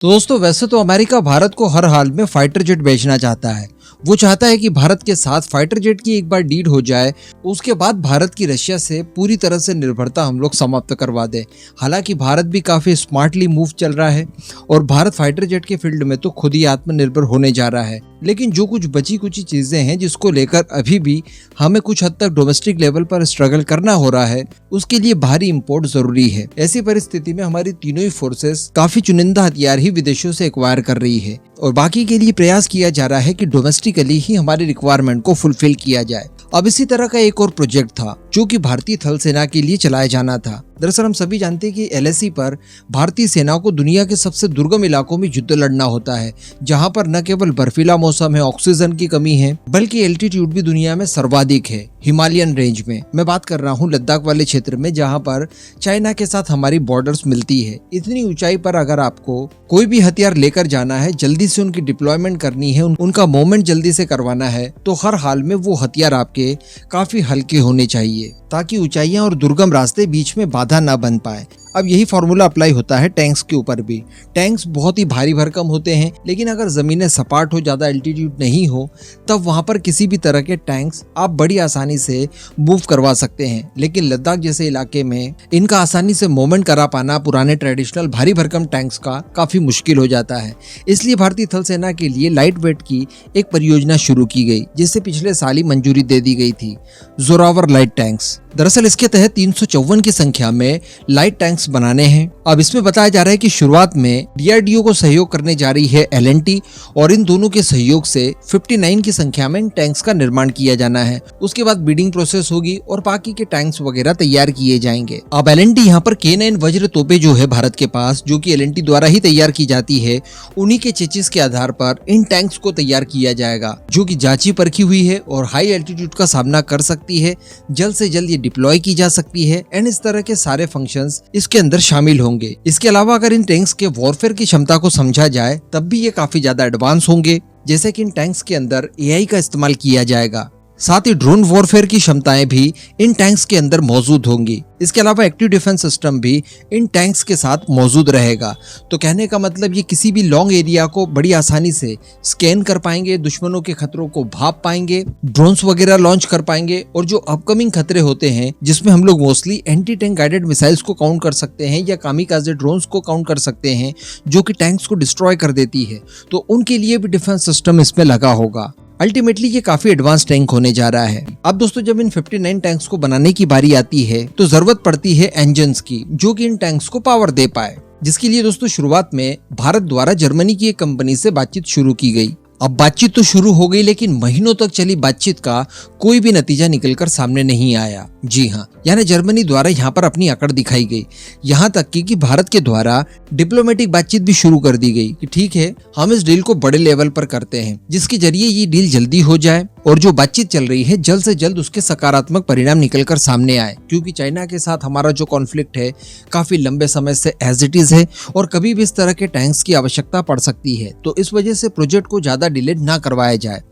तो दोस्तों वैसे तो अमेरिका भारत को हर हाल में फाइटर जेट बेचना चाहता है। वो चाहता है कि भारत के साथ फाइटर जेट की एक बार डील हो जाए, उसके बाद भारत की रशिया से पूरी तरह से निर्भरता हम लोग समाप्त करवा दें। हालांकि भारत भी काफी स्मार्टली मूव चल रहा है और भारत फाइटर जेट के फील्ड में तो खुद ही आत्मनिर्भर होने जा रहा है। लेकिन जो कुछ बची कुछ चीजें हैं जिसको लेकर अभी भी हमें कुछ हद तक डोमेस्टिक लेवल पर स्ट्रगल करना हो रहा है, उसके लिए बाहरी इंपोर्ट जरूरी है। ऐसी परिस्थिति में हमारी तीनों ही फोर्सेस काफी चुनिंदा हथियार ही विदेशों से एक्वायर कर रही है और बाकी के लिए प्रयास किया जा रहा है कि डोमेस्टिकली ही हमारी रिक्वायरमेंट को फुलफिल किया जाए। अब इसी तरह का एक और प्रोजेक्ट था जो कि भारतीय थल सेना के लिए चलाया जाना था। दरअसल हम सभी जानते हैं कि LAC पर भारतीय सेना को दुनिया के सबसे दुर्गम इलाकों में युद्ध लड़ना होता है, जहां पर न केवल बर्फीला मौसम है, ऑक्सीजन की कमी है, बल्कि एल्टीट्यूड भी दुनिया में सर्वाधिक है। हिमालयन रेंज में मैं बात कर रहा हूँ लद्दाख वाले क्षेत्र में, जहाँ पर चाइना के साथ हमारी बॉर्डर्स मिलती है। इतनी ऊंचाई पर अगर आपको कोई भी हथियार लेकर जाना है, जल्दी से उनकी डिप्लॉयमेंट करनी है, उनका मूवमेंट जल्दी से करवाना है, तो हर हाल में वो हथियार आपके काफी हल्के होने चाहिए ताकि ऊंचाइयां और दुर्गम रास्ते बीच में बाधा ना बन पाए। अब यही फॉर्मूला अप्लाई होता है टैंक्स के ऊपर भी। टैंक्स बहुत ही भारी भरकम होते हैं, लेकिन अगर जमीनें सपाट हो, ज्यादा एल्टीट्यूड नहीं हो, तब वहां पर किसी भी तरह के टैंक्स आप बड़ी आसानी से मूव करवा सकते हैं। लेकिन लद्दाख जैसे इलाके में इनका आसानी से मूवमेंट करा पाना पुराने ट्रेडिशनल भारी भरकम टैंक्स का काफी मुश्किल हो जाता है। इसलिए भारतीय थल सेना के लिए लाइट वेट की एक परियोजना शुरू की गई, जिसे पिछले साल ही मंजूरी दे दी गई थी, जोरावर लाइट टैंक्स। दरअसल इसके तहत 354 की संख्या में लाइट टैंक्स बनाने हैं। अब इसमें बताया जा रहा है कि शुरुआत में DRDO को सहयोग करने जा रही है L&T और इन दोनों के सहयोग से 59 की संख्या में इन टैंक्स का निर्माण किया जाना है। उसके बाद बिडिंग प्रोसेस होगी और बाकी के टैंक्स वगैरह तैयार किए जाएंगे। अब L&T यहाँ पर K9 वज्र तोपे जो है भारत के पास, जो कि L&T द्वारा ही तैयार की जाती है, उन्हीं के चेचिस के आधार पर इन टैंक्स को तैयार किया जाएगा, जो कि जांची परखी हुई है और हाई एल्टीट्यूड का सामना कर सकती है, जल्द से जल्द ये डिप्लॉय की जा सकती है एंड इस तरह के सारे फंक्शंस इसके अंदर शामिल होंगे। इसके अलावा अगर इन टैंक्स के वॉरफेयर की क्षमता को समझा जाए तब भी ये काफी ज्यादा एडवांस होंगे, जैसे कि इन टैंक्स के अंदर AI का इस्तेमाल किया जाएगा। साथ ही ड्रोन वॉरफेयर की क्षमताएं भी इन टैंक्स के अंदर मौजूद होंगी। इसके अलावा एक्टिव डिफेंस सिस्टम भी इन टैंक्स के साथ मौजूद रहेगा। तो कहने का मतलब ये किसी भी लॉन्ग एरिया को बड़ी आसानी से स्कैन कर पाएंगे, दुश्मनों के खतरों को भाप पाएंगे, ड्रोन्स वगैरह लॉन्च कर पाएंगे और जो अपकमिंग खतरे होते हैं, जिसमें हम लोग mostly anti tank guided missiles को काउंट कर सकते हैं या कामिकाजे ड्रोन्स को काउंट कर सकते हैं, जो कि टैंक्स को डिस्ट्रॉय कर देती है, तो उनके लिए भी डिफेंस सिस्टम इसमें लगा होगा। अल्टीमेटली ये काफी एडवांस टैंक होने जा रहा है। अब दोस्तों जब इन 59 टैंक्स को बनाने की बारी आती है तो जरूरत पड़ती है इंजन्स की, जो कि इन टैंक्स को पावर दे पाए, जिसके लिए दोस्तों शुरुआत में भारत द्वारा जर्मनी की एक कंपनी से बातचीत शुरू की गई। अब बातचीत तो शुरू हो गई, लेकिन महीनों तक चली बातचीत का कोई भी नतीजा निकलकर सामने नहीं आया। जी हाँ, यानी जर्मनी द्वारा यहाँ पर अपनी अकड़ दिखाई गई, यहाँ तक कि भारत के द्वारा डिप्लोमेटिक बातचीत भी शुरू कर दी गई कि ठीक है, हम इस डील को बड़े लेवल पर करते हैं, जिसके जरिए ये डील जल्दी हो जाए और जो बातचीत चल रही है जल्द से जल्द उसके सकारात्मक परिणाम निकलकर सामने आए। क्योंकि चाइना के साथ हमारा जो कॉन्फ्लिक्ट है काफी लंबे समय से एज इट इज है और कभी भी इस तरह के टैंक्स की आवश्यकता पड़ सकती है, तो इस वजह से प्रोजेक्ट को ज्यादा डिले ना करवाया जाए।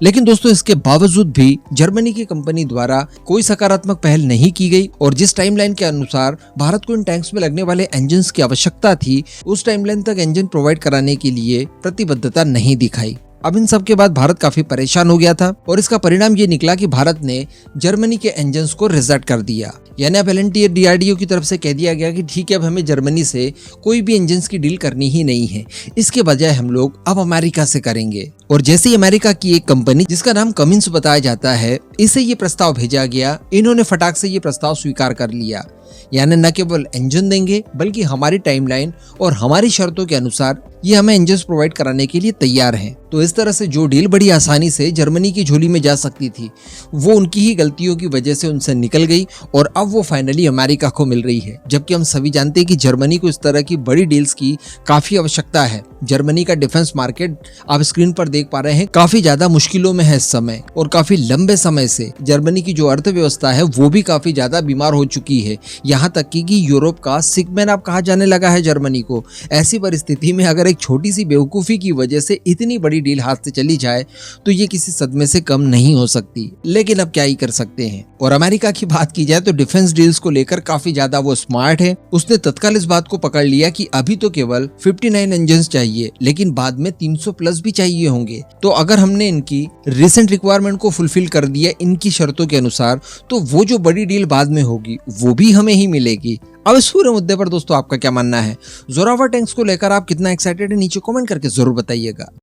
लेकिन दोस्तों इसके बावजूद भी जर्मनी की कंपनी द्वारा कोई सकारात्मक पहल नहीं की गई और जिस टाइमलाइन के अनुसार भारत को इन टैंक्स में लगने वाले इंजन्स की आवश्यकता थी, उस टाइमलाइन तक इंजन प्रोवाइड कराने के लिए प्रतिबद्धता नहीं दिखाई। अब इन सब के बाद भारत काफी परेशान हो गया था और इसका परिणाम ये निकला कि भारत ने जर्मनी के इंजन्स को रिजेक्ट कर दिया। यानी अब L&T और DRDO की तरफ से कह दिया गया कि ठीक है, अब हमें जर्मनी से कोई भी इंजन्स की डील करनी ही नहीं है, इसके बजाय हम लोग अब अमेरिका से करेंगे। और जैसे ही अमेरिका की एक कंपनी जिसका नाम कमिंस बताया जाता है, इसे ये प्रस्ताव भेजा गया, इन्होंने फटाक से ये प्रस्ताव स्वीकार कर लिया। यानी न केवल इंजन देंगे बल्कि हमारी टाइमलाइन और हमारी शर्तों के अनुसार ये हमें इंजन प्रोवाइड कराने के लिए तैयार हैं। तो इस तरह से जो डील बड़ी आसानी से जर्मनी की झोली में जा सकती थी, वो उनकी ही गलतियों की वजह से उनसे निकल गई और अब वो फाइनली अमेरिका को मिल रही है। जबकि हम सभी जानते हैं कि जर्मनी को इस तरह की बड़ी डील्स की काफी आवश्यकता है। जर्मनी का डिफेंस मार्केट आप स्क्रीन पर देख पा रहे हैं काफी ज्यादा मुश्किलों में है इस समय, और काफी लंबे समय से जर्मनी की जो अर्थव्यवस्था है वो भी काफी ज्यादा बीमार हो चुकी है। यहाँ तक कि यूरोप का सिकमैन आप कहा जाने लगा है जर्मनी को। ऐसी परिस्थिति में अगर एक छोटी सी बेवकूफी की वजह से इतनी बड़ी डील हाथ से चली जाए तो ये किसी सदमे से कम नहीं हो सकती, लेकिन अब क्या ही कर सकते हैं। और अमेरिका की बात की जाए तो डिफेंस डील्स को लेकर काफी ज्यादा वो स्मार्ट है। उसने तत्काल इस बात को पकड़ लिया कि अभी तो केवल 59 इंजन चाहिए, लेकिन बाद में 300 प्लस भी चाहिए होंगे। तो अगर हमने इनकी रिसेंट रिक्वायरमेंट को फुलफिल कर दिया इनकी शर्तों के अनुसार, तो वो जो बड़ी डील बाद में होगी वो भी हमें ही मिलेगी। अब इस पूरे मुद्दे पर दोस्तों आपका क्या मानना है? जोरावर टैंक्स को लेकर आप कितना एक्साइटेड है नीचे कमेंट करके जरूर बताइएगा।